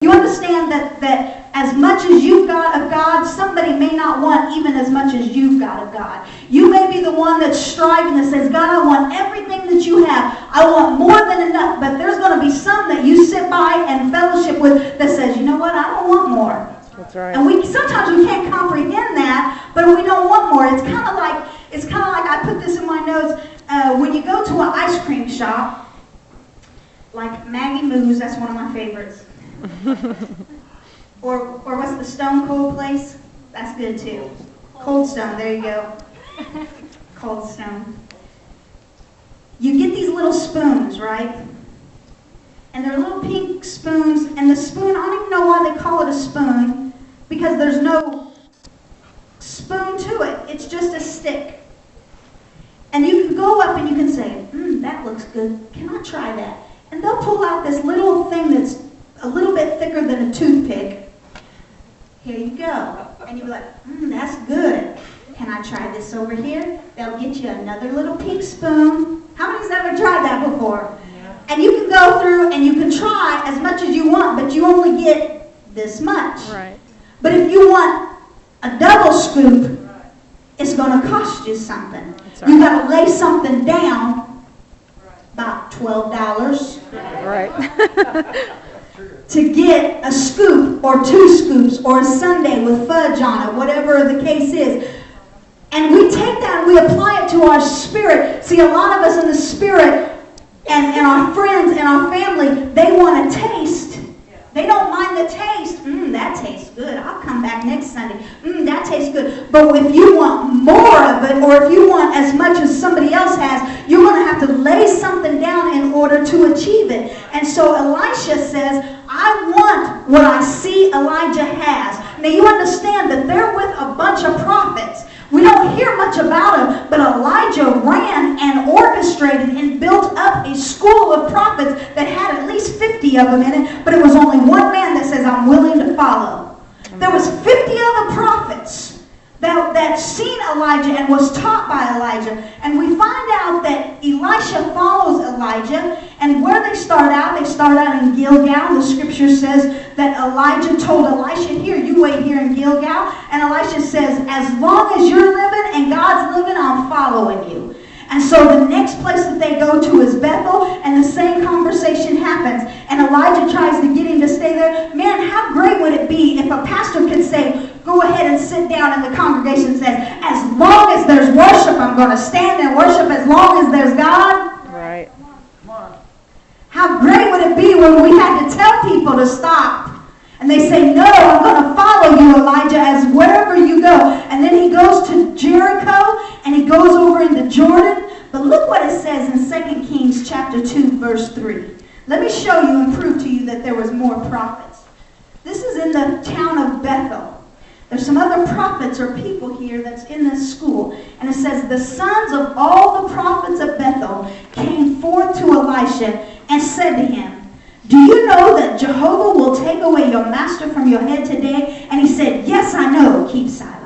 You understand that as much as you've got of God, somebody may not want even as much as you've got of God. You may be the one that's striving, that says, God, I want everything that you have. I want more than enough. But there's going to be some that you sit by and fellowship with that says, you know what, I don't want more. That's right. And sometimes we can't comprehend that, but we don't want more. It's kind of like I put this in my notes. When you go to an ice cream shop, like Maggie Moo's, that's one of my favorites. or what's the Stone Cold place? That's good too. Cold Stone, there you go. Cold Stone. You get these little spoons, right? And they're little pink spoons, and the spoon, I don't even know why they call it a spoon, because there's no spoon to it. It's just a stick. And you can go up and you can say, that looks good. Can I try that? And they'll pull out this little thing that's a little bit thicker than a toothpick. Here you go. And you'll be like, that's good. Can I try this over here? They'll get you another little pink spoon. How many's ever tried that before? Yeah. And you can go through and you can try as much as you want, but you only get this much. Right. But if you want a double scoop, it's going to cost you something. Right. You got to lay something down, about $12. Right. To get a scoop or 2 scoops or a sundae with fudge on it, whatever the case is. And we take that and we apply it to our spirit. See, a lot of us in the spirit and our friends and our family, they want to taste. They don't mind the taste. That tastes good. I'll come back next Sunday. That tastes good. But if you want more of it, or if you want as much as somebody else has, you're going to have to lay something down in order to achieve it. And so Elisha says, I want what I see Elijah has. Now you understand that they're with a bunch of prophets. We don't hear much about him, but Elijah ran and orchestrated and built up a school of prophets that had at least 50 of them in it, but it was only one man that says, I'm willing to follow. There was 50 other prophets that seen Elijah and was taught by Elijah. And we find out that Elisha follows Elijah. And where they start out in Gilgal. The scripture says that Elijah told Elisha, here, you wait here in Gilgal. And Elisha says, as long as you're living and God's living, I'm following you. And so the next place that they go to is Bethel, and the same conversation happens. And Elijah tries to get him to stay there. Man, how great would it be if a pastor could say, go ahead and sit down, and the congregation says, as long as there's worship, I'm going to stand and worship as long as there's God. Right. How great would it be when we had to tell people to stop? And they say, no, I'm going to follow you, Elijah, as wherever you go. And then he goes to Jericho, and he goes over into Jordan. But look what it says in 2 Kings chapter 2, verse 3. Let me show you and prove to you that there was more prophets. This is in the town of Bethel. There's some other prophets or people here that's in this school. And it says, the sons of all the prophets of Bethel came forth to Elisha and said to him, do you know that Jehovah will take away your master from your head today? And he said, yes, I know. Keep silent.